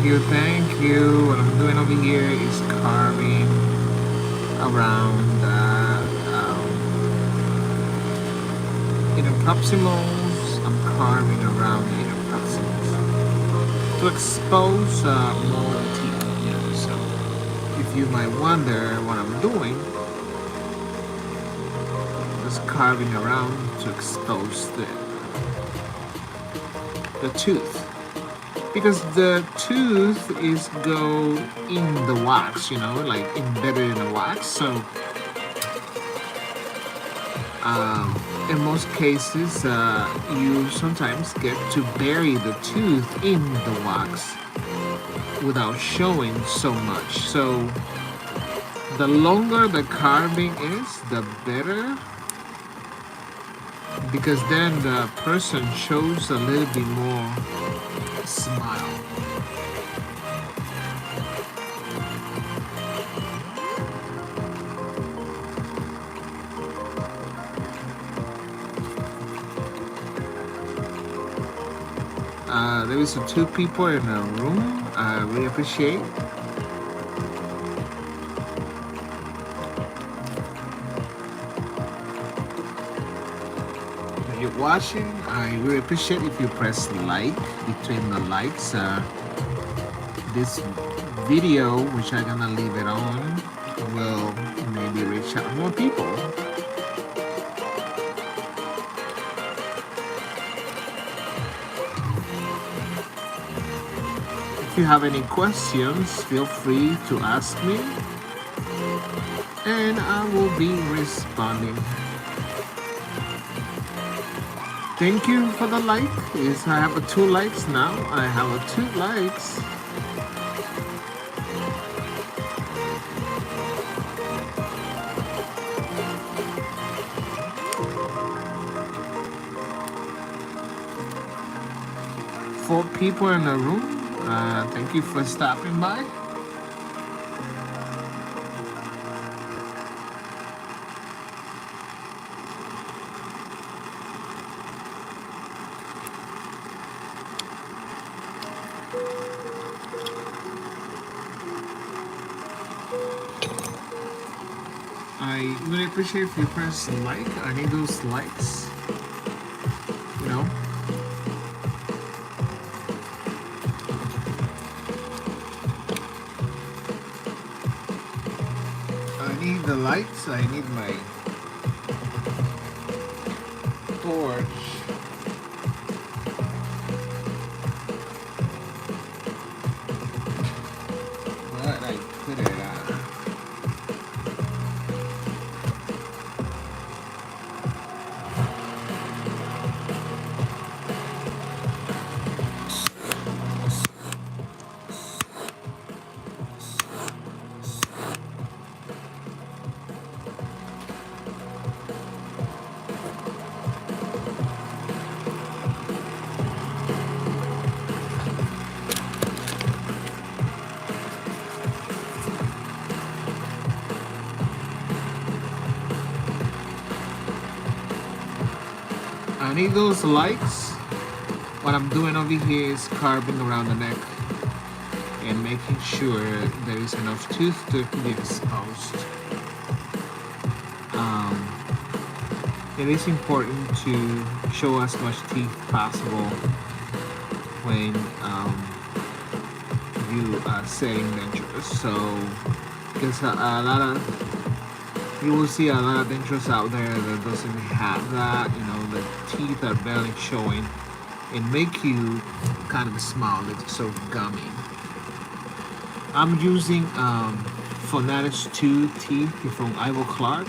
you, thank you. What I'm doing over here is carving around inner proximals. I'm carving around the inner proximals to expose more of the teeth. Yeah, so if you might wonder what I'm doing, just carving around to expose the tooth. Because the tooth is go in the wax, like embedded in the wax. So in most cases, you sometimes get to bury the tooth in the wax without showing so much. So the longer the carving is, the better, because then the person shows a little bit more smile. There is two people in the room. I really appreciate. If you're watching, I really appreciate if you press like between the likes. This video, which I'm gonna leave it on, will maybe reach out more people. If you have any questions, feel free to ask me, and I will be responding. Thank you for the like. Yes, I have 2 likes now. I have 2 likes. Four people in the room. Thank you for stopping by. I really appreciate if you press like. I need those likes. I need the lights. I need my torch. But I put it on. I need those lights. What I'm doing over here is carving around the neck and making sure there is enough tooth to be exposed. It is important to show as much teeth possible when you are setting dentures. So, because you will see a lot of dentures out there that doesn't have that. The teeth are barely showing and make you kind of smile. It's so gummy. I'm using Phonaris 2 teeth from Ivo Clark.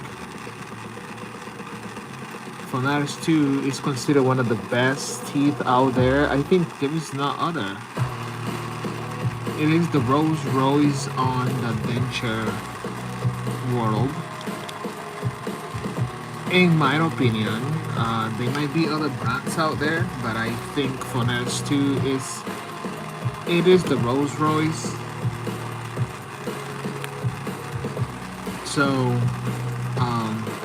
Phonaris 2 is considered one of the best teeth out there. I think there is no other. It is the Rolls Royce on the denture world. In my opinion, there might be other brands out there, but I think Phonaris 2 is the Rolls Royce. So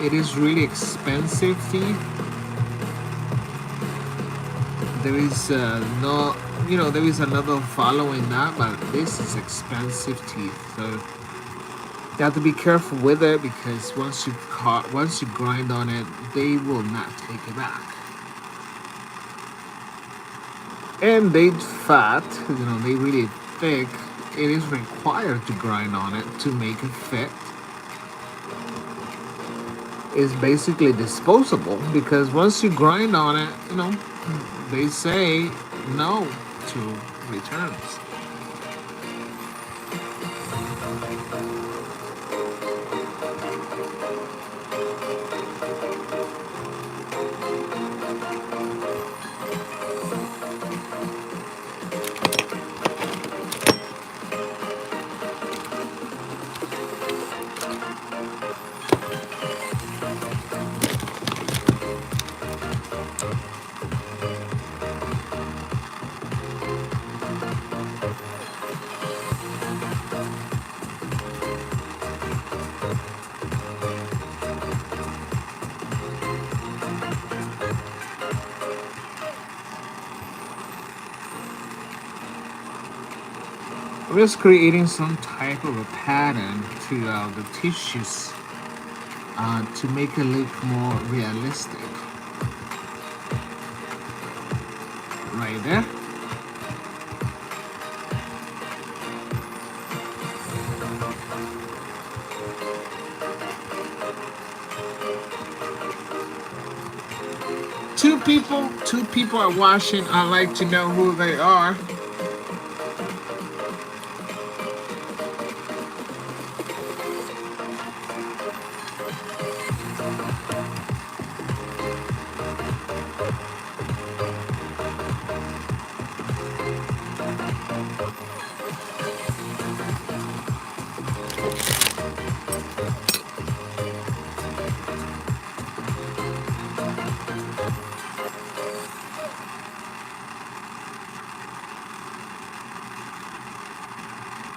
it is really expensive teeth. There is no, you know, there is another following that, but this is expensive teeth, so you have to be careful with it because once you grind on it, they will not take it back. And they fat, you know, they really thick. It is required to grind on it to make it fit. It's basically disposable because once you grind on it, you know, they say no to returns. I'm just creating some type of a pattern to the tissues to make it look more realistic. Right there. Two people are watching. I'd like to know who they are.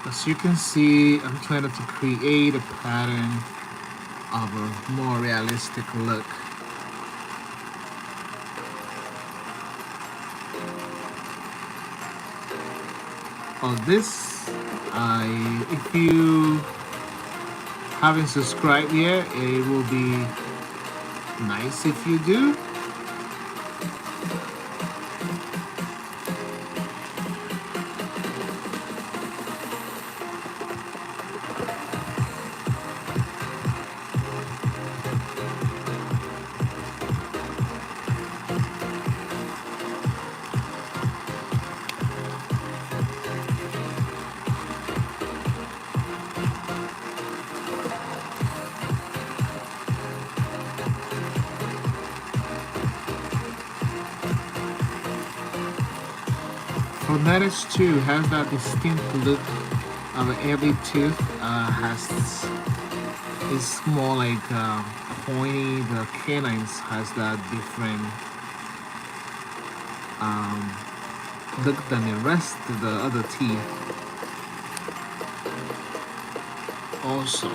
As you can see, I'm trying to create a pattern of a more realistic look. On this, if you haven't subscribed yet, it will be nice if you do. Phonetics too has that distinct look of every tooth. It's more like pointy. The canines has that different look than the rest of the other teeth. Also.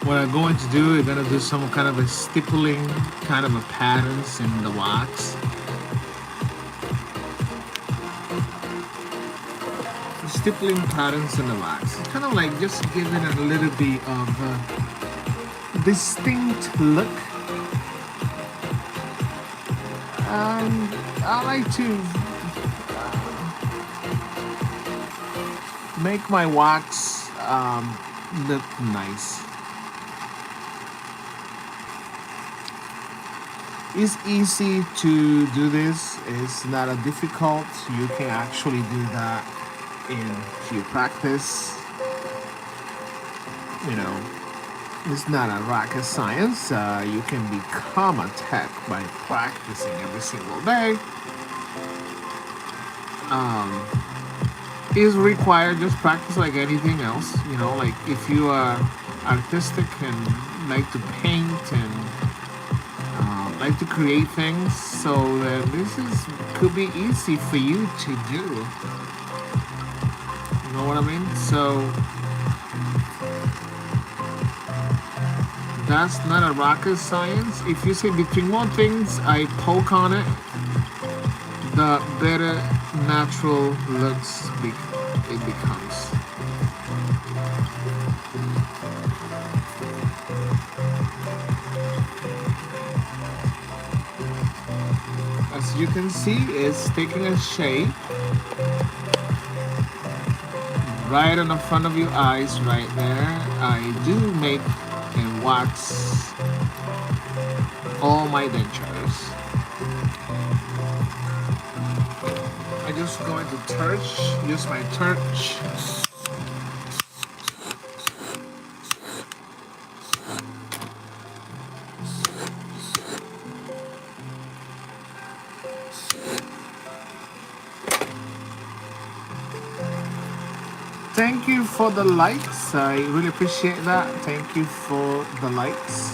What I'm going to do, I'm going to do some kind of a stippling kind of a patterns in the wax. Stippling patterns in the wax. Kind of like just giving it a little bit of a distinct look. And I like to make my wax look nice. It's easy to do this. It's not a difficult. You can actually do that if you practice. You know, it's not a rocket science. You can become a tech by practicing every single day. Is required just practice like anything else. You know, like if you are artistic and like to paint and like to create things, so that this is could be easy for you to do. You know what I mean? So that's not a rocket science. If you say between more things I poke on it, the better natural looks it becomes. As you can see, it's taking a shape right in the front of your eyes right there. I do make and wax all my dentures. I'm just going to use my torch. Thank you for the likes. I really appreciate that. Thank you for the likes.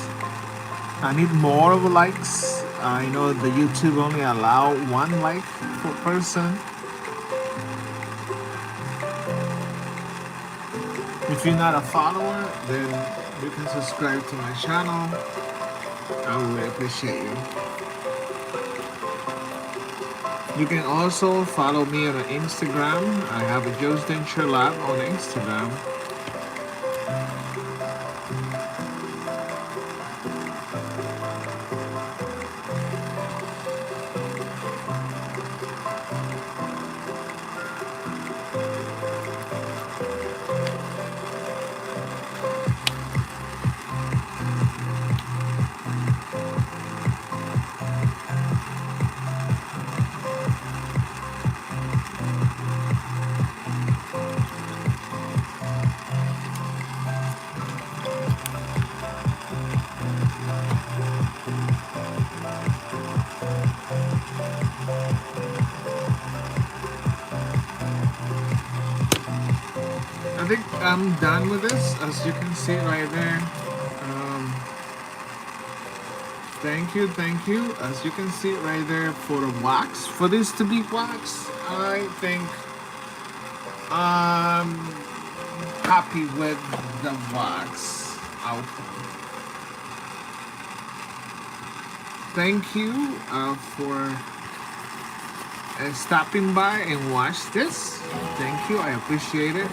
I need more of the likes. I know the YouTube only allow 1 like per person. If you're not a follower, then you can subscribe to my channel. I would really appreciate you. You can also follow me on Instagram. I have a Joe's Denture Lab on Instagram. I think I'm done with this, as you can see right there. Thank you. As you can see right there, for the wax, for this to be wax, I think I'm happy with the wax outcome. Thank you for stopping by and watch this. Thank you, I appreciate it.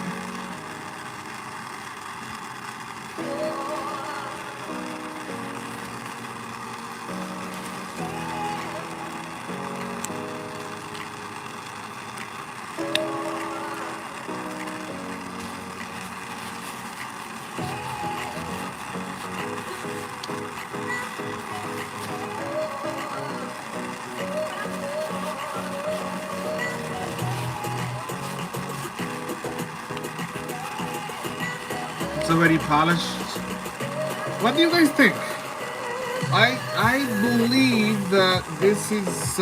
It's already polished. What do you guys think? I believe that this is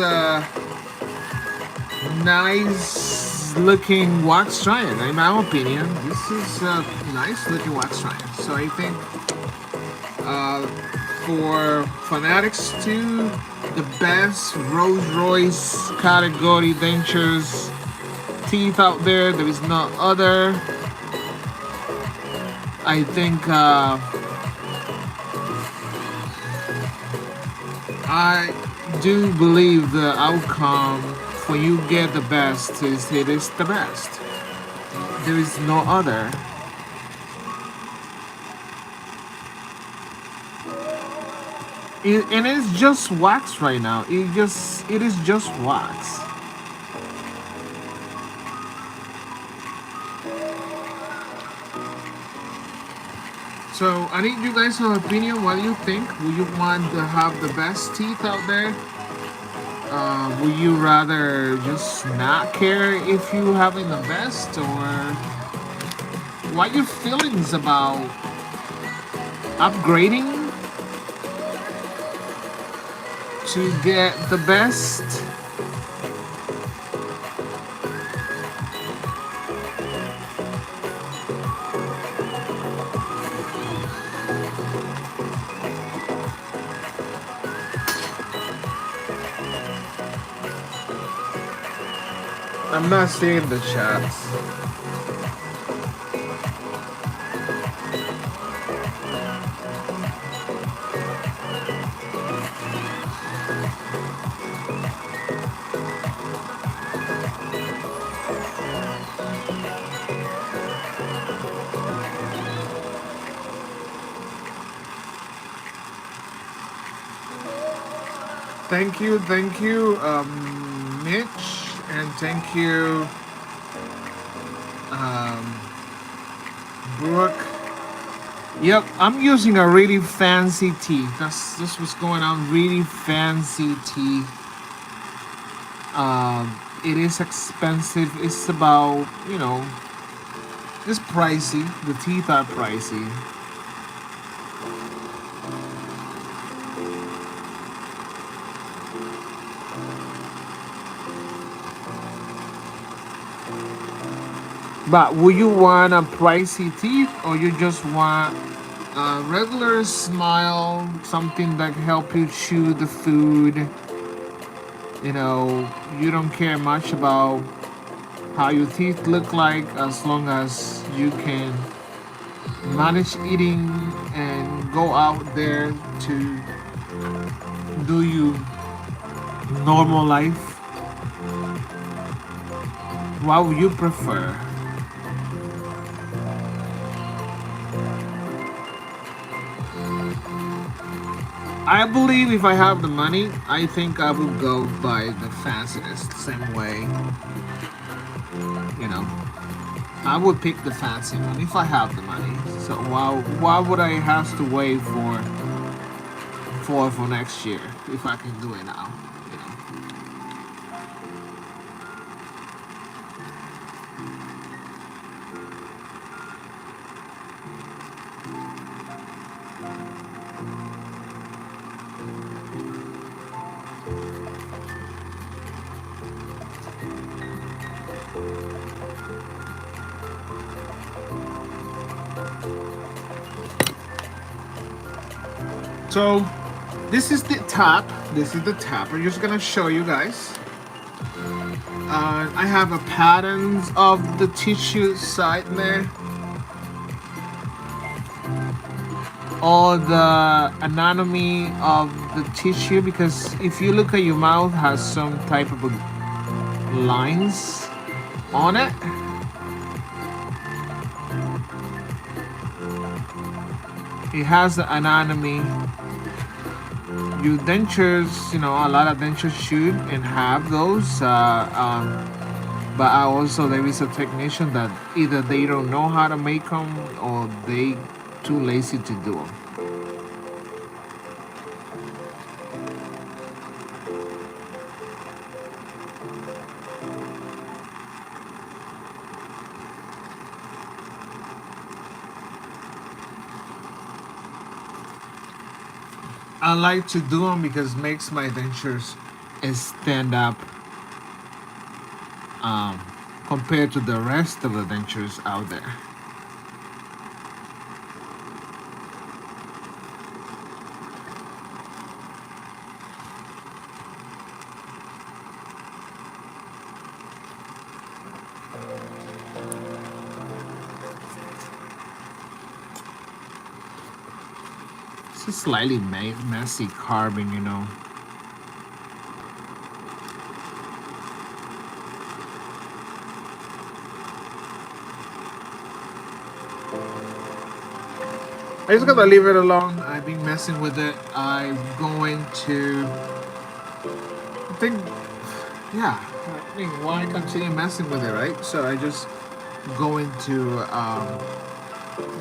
nice looking wax trying. In my opinion, this is a nice looking wax trying. So I think for fanatics to the best Rolls Royce category dentures teeth out there, there is no other. I think I do believe the outcome when you get the best is it is the best. There is no other. And it's just wax right now. It is just wax. So I need you guys' opinion. What do you think? Would you want to have the best teeth out there? Would you rather just not care if you having the best, or what your feelings about upgrading to get the best? I'm not seeing the chats. Thank you, Mitch, and thank you, um, Brooke. Yep, I'm using a really fancy tea. That's what's going on. Really fancy tea. It is expensive. It's about, it's pricey. The teeth are pricey. But would you want a pricey teeth, or you just want a regular smile, something that help you chew the food? You don't care much about how your teeth look like, as long as you can manage eating and go out there to do your normal life. What would you prefer? I believe if I have the money, I think I would go by the fanciest, same way. I would pick the fancy one if I have the money. So why would I have to wait for next year if I can do it now? So this is the top. This is the top. I'm just gonna show you guys. I have a patterns of the tissue side there. All the anatomy of the tissue, because if you look at your mouth, has some type of lines on it. It has the anatomy. Your dentures, a lot of dentures should and have those. But also there is a technician that either they don't know how to make them or they too lazy to do them. I like to do them because it makes my dentures stand up compared to the rest of the dentures out there. It's a slightly messy carving, I just gotta leave it alone. I've been messing with it. I'm going to, why continue messing with it, right? So I just going to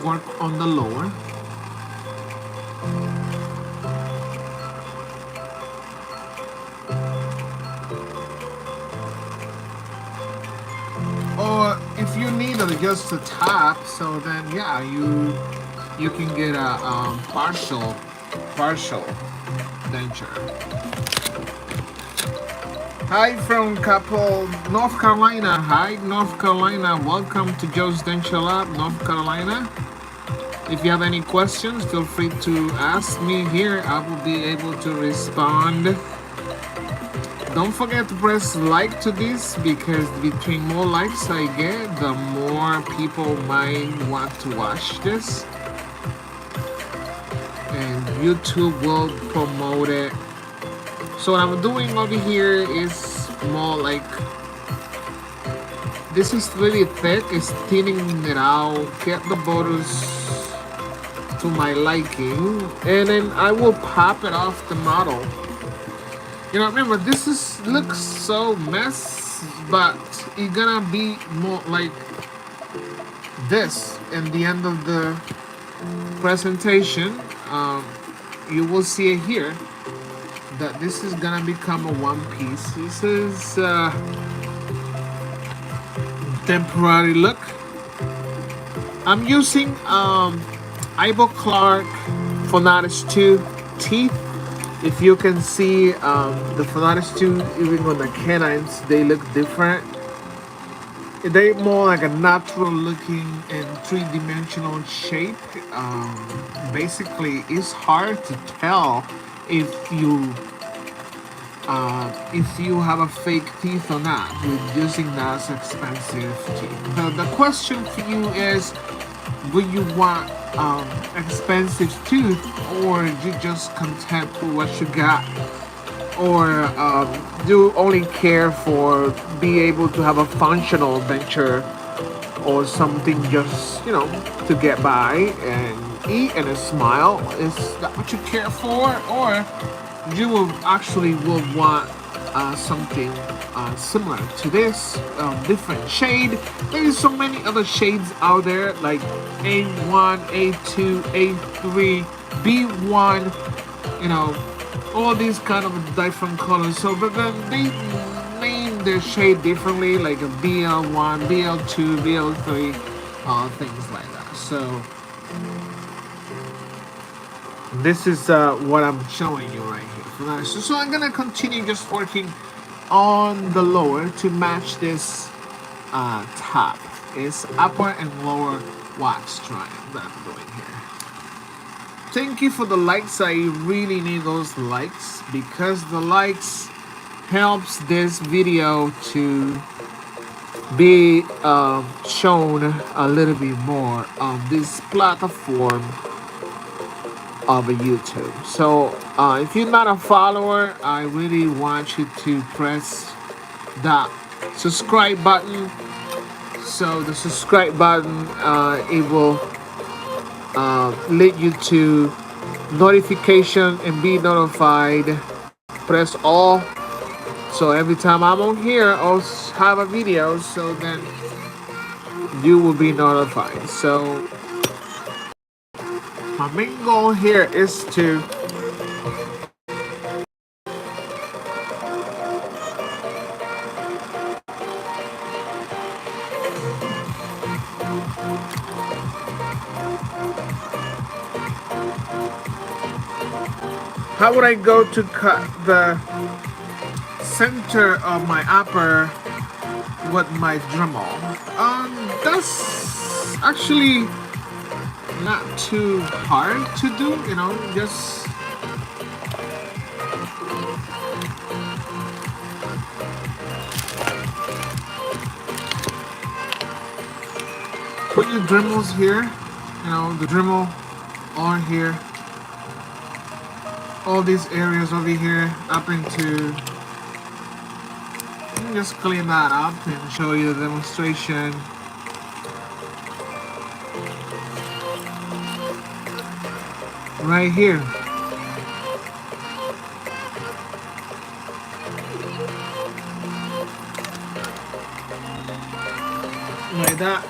work on the lower. Or if you need just the top, so then yeah, you can get a partial denture. Hi from Capel, North Carolina. Hi, North Carolina. Welcome to Joe's Denture Lab, North Carolina. If you have any questions, feel free to ask me here. I will be able to respond Don't forget to press like to this, because between more likes I get, the more people might want to watch this, and YouTube will promote it. So what I'm doing over here is more like, this is really thick, it's thinning it out, get the borders to my liking, and then I will pop it off the model. You know, remember, this is looks so mess, but it's gonna be more like this in the end of the presentation. You will see it here that this is gonna become a one piece. This is temporary look. I'm using Ivo Clark Phonatics 2 teeth. If you can see the Phonatics 2, even on the canines, they look different. They're more like a natural looking and three-dimensional shape. Basically, it's hard to tell if you have a fake teeth or not with using that expensive teeth. The question for you is, would you want expensive tooth, or you just content with what you got, or do you only care for be able to have a functional denture or something, just to get by and eat and smile? Is that what you care for, or you will actually want something similar to this, different shade? There's so many other shades out there, like A1, A2, A3, B1, all these kind of different colors. So, but then they name their shade differently, like a BL1, BL2, BL3, things like that. So this is what I'm showing you right here. So I'm gonna continue just working on the lower to match this top. It's upper and lower wax trying that I'm doing here. Thank you for the likes. I really need those likes, because the likes helps this video to be shown a little bit more on this platform of a YouTube. So if you're not a follower, I really want you to press that subscribe button. So the subscribe button, it will lead you to notification and be notified. Press all, so every time I'm on here, I'll have a video, so then you will be notified. So my main goal here is to how would I go to cut the center of my upper with my Dremel? That's actually not too hard to do, just put your Dremels here, the Dremel on here, all these areas over here up into, just clean that up and show you the demonstration. Right here. Like that.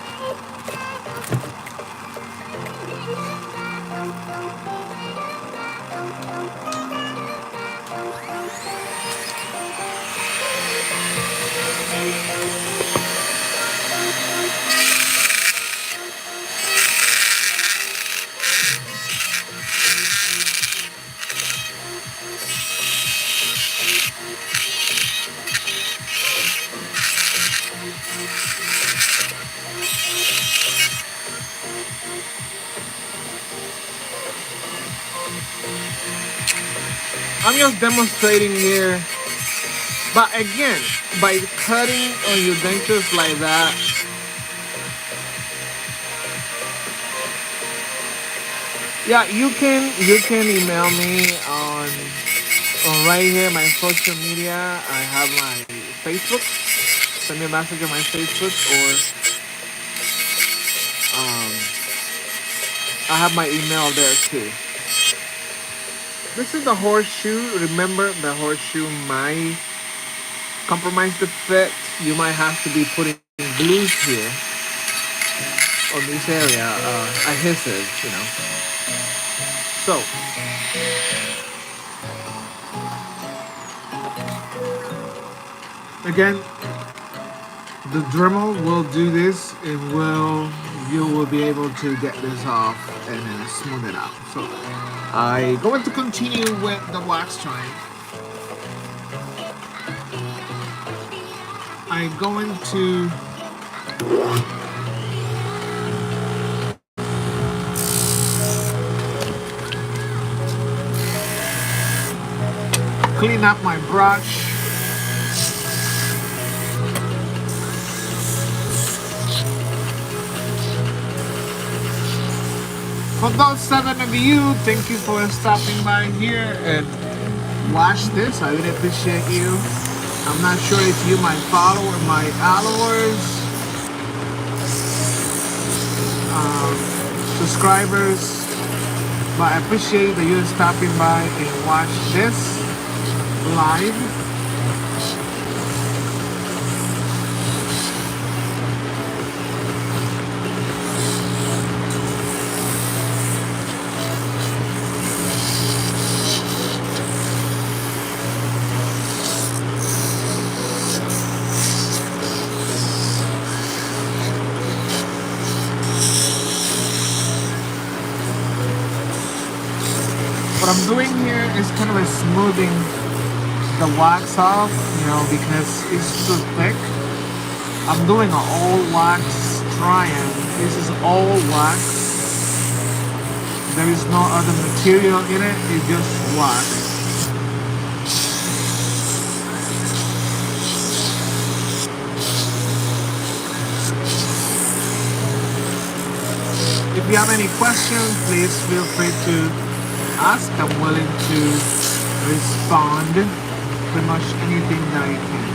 I'm just demonstrating here. But again, by cutting on your dentures like that, yeah, you can email me on right here my social media. I have my Facebook. Send me a message on my Facebook, or I have my email there too. This is the horseshoe. Remember, the horseshoe might compromise the fit. You might have to be putting glues here on this area, adhesive, So, again, the Dremel will do this and you will be able to get this off and then smooth it out. So I'm going to continue with the wax trying. I'm going to clean up my brush. For those 7 of you, thank you for stopping by here and watch this. I really appreciate you. I'm not sure if you my followers, subscribers, but I appreciate that you're stopping by and watch this live. What I'm doing here is kind of a smoothing the wax off, because it's too thick. I'm doing an all wax try-on. This is all wax. There is no other material in it. It's just wax. If you have any questions, please feel free to ask. I'm willing to respond pretty much anything that I can.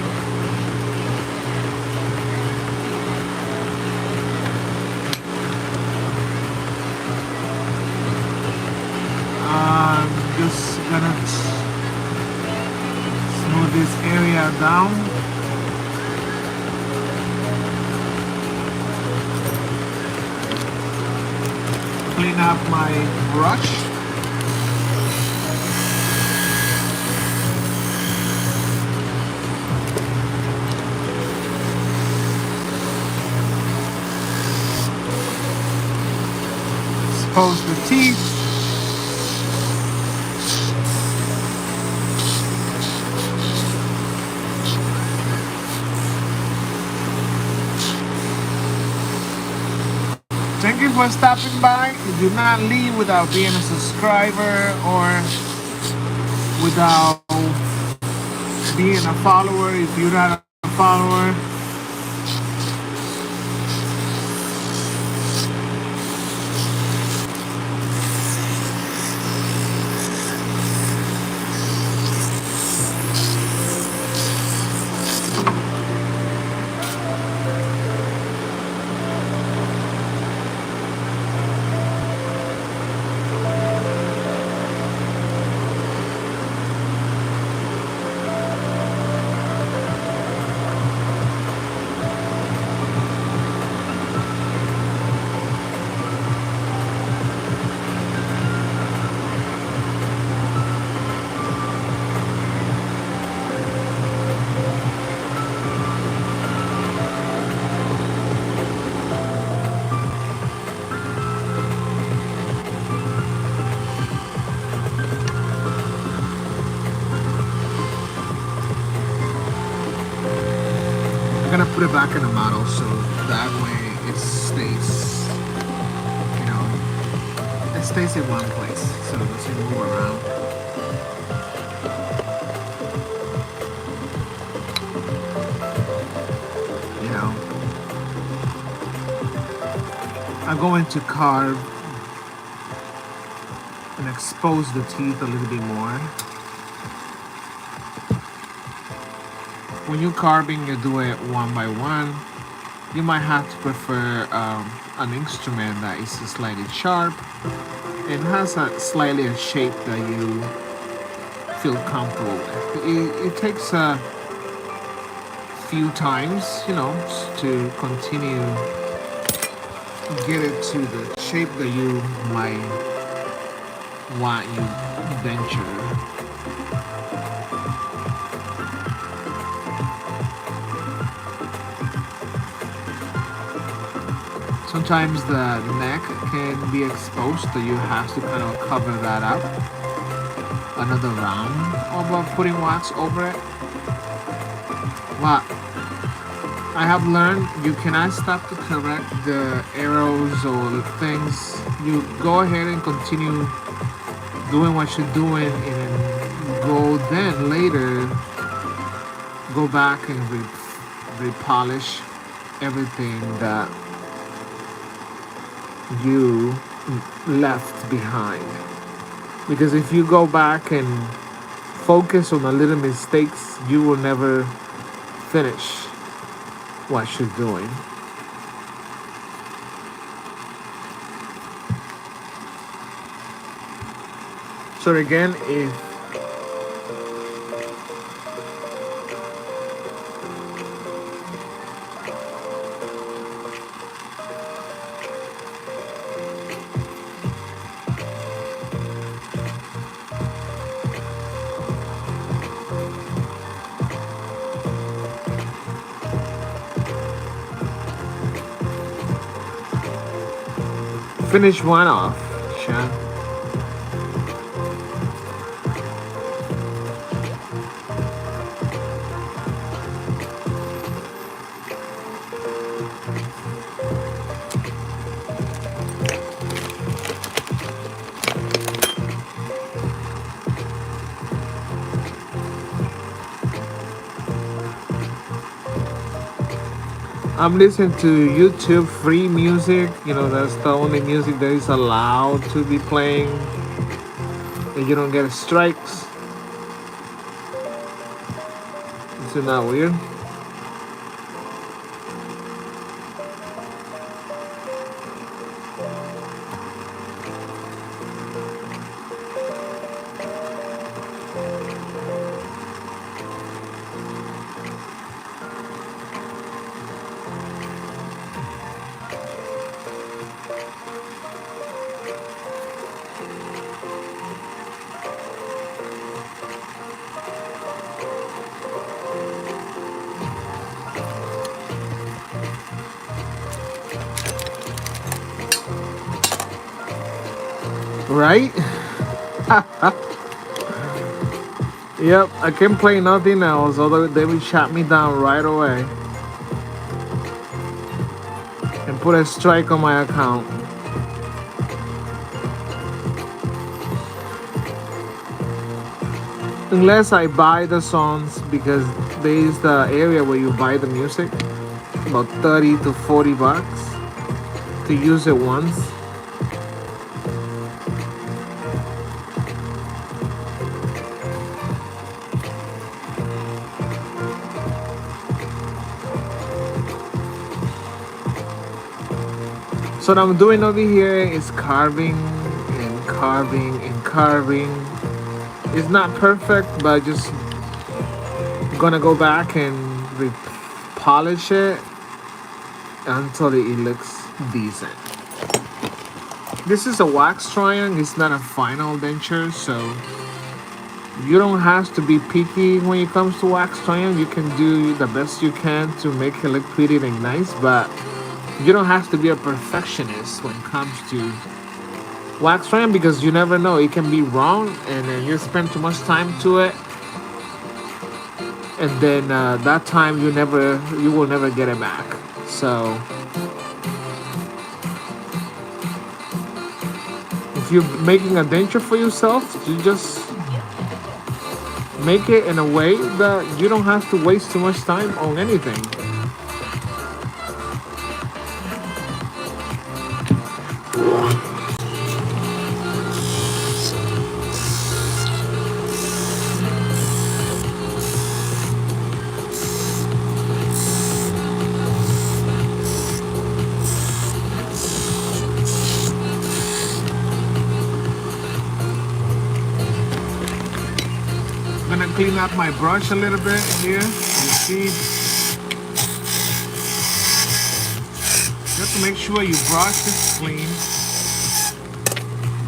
I'm just gonna smooth this area down. Clean up my brush. Expose the teeth. Thank you for stopping by. Do not leave without being a subscriber or without being a follower. If you're not a follower, I'm gonna put it back in the model so that way it stays, it stays in one place, so it doesn't move around. I'm going to carve and expose the teeth a little bit more. When you're carving, you do it one by one. You might have to prefer an instrument that is slightly sharp and has a slightly a shape that you feel comfortable with. It takes a few times, to continue get it to the shape that you might want your denture. Sometimes the neck can be exposed, so you have to kind of cover that up. Another round of putting wax over it. What I have learned, you cannot stop to correct the arrows or the things. You go ahead and continue doing what you're doing, and go then later go back and repolish everything that you left behind. Because if you go back and focus on the little mistakes, you will never finish what you're doing. So again, if finish one off, Sean. I'm listening to YouTube free music. That's the only music that is allowed to be playing, and you don't get strikes. Isn't that weird? Right? Yep, I can't play nothing else, although they will shut me down right away and put a strike on my account. Unless I buy the songs, because there is the area where you buy the music, about 30 to 40 bucks to use it once. So what I'm doing over here is carving and carving and carving. It's not perfect, but just gonna go back and polish it until it looks decent. This is a wax triangle, it's not a final denture, so you don't have to be picky when it comes to wax triangle. You can do the best you can to make it look pretty and nice, but you don't have to be a perfectionist when it comes to wax triangle, because you never know, it can be wrong, and then you spend too much time to it, and then that time you will never get it back. So if you're making a denture for yourself, you just make it in a way that you don't have to waste too much time on anything. gonna clean up my brush a little bit here. You see, just to make sure your brush is clean.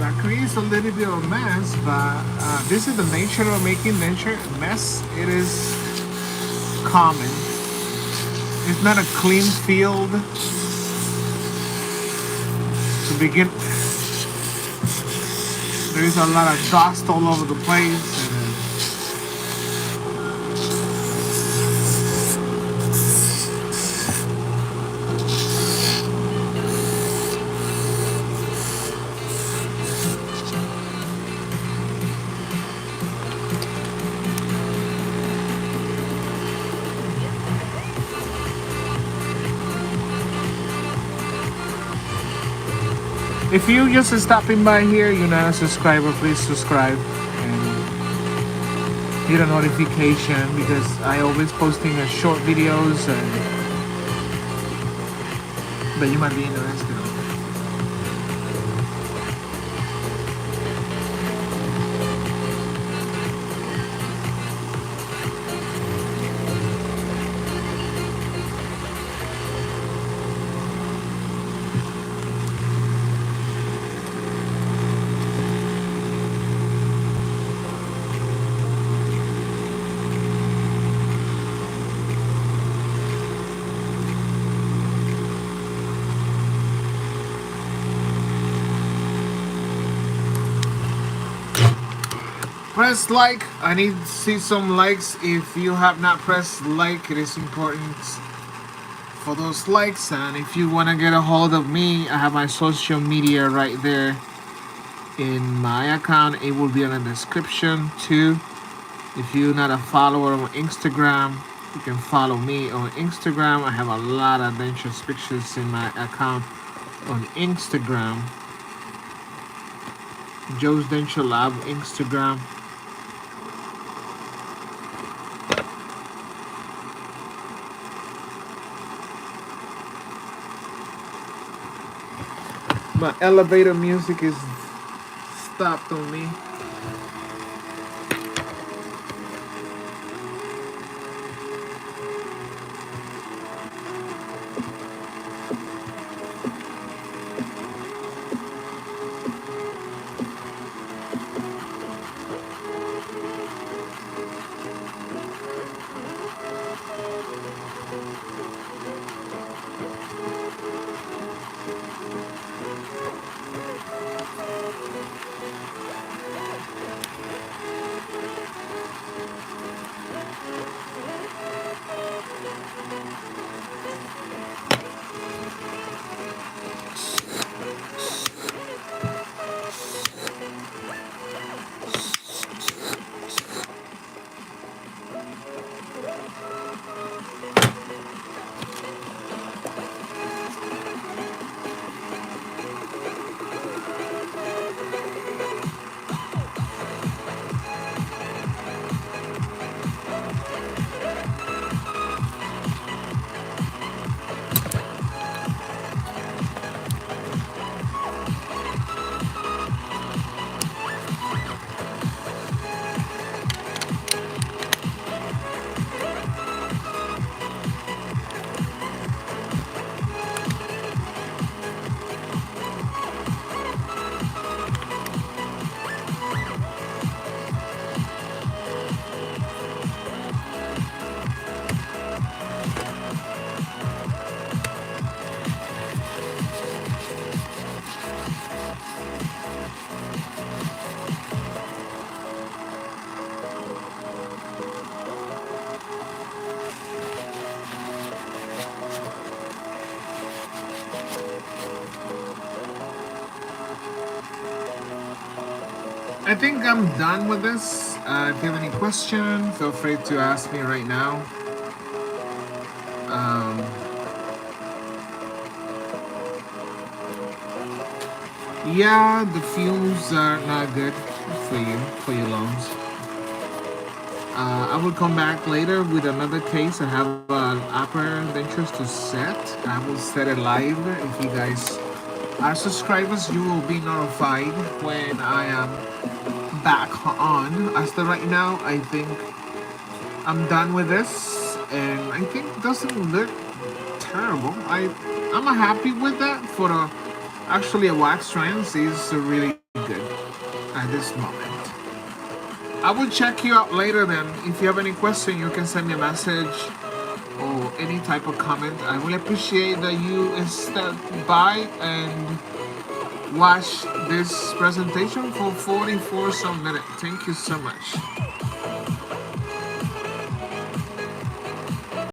That creates a little bit of a mess, but this is the nature of making mess. It is common. It's not a clean field to begin. There is a lot of dust all over the place. If you just stopping by here, you're not a subscriber, please subscribe and hit a notification because I always posting short videos that you might be interested in. Press like. I need to see some likes. If you have not pressed like, it is important for those likes. And if you want to get a hold of me, I have my social media right there in my account. It will be in the description too. If you're not a follower on Instagram, you can follow me on Instagram. I have a lot of dentures pictures in my account on Instagram. Joe's Denture Lab Instagram. My elevator music is stopped on me. I think I'm done with this. If you have any questions, feel free to ask me right now. Yeah, the fumes are not good for your lungs. I will come back later with another case. I have an upper dentures to set. I will set it live. If you guys are subscribers, you will be notified when I am back on. As the right now, I think I'm done with this, and I think it doesn't look terrible. I'm happy with that. For actually a wax trans is really good at this moment. I will check you out later then. If you have any question, you can send me a message or any type of comment. I will appreciate that you step by and watch this presentation for 44 some minutes. Thank you so much.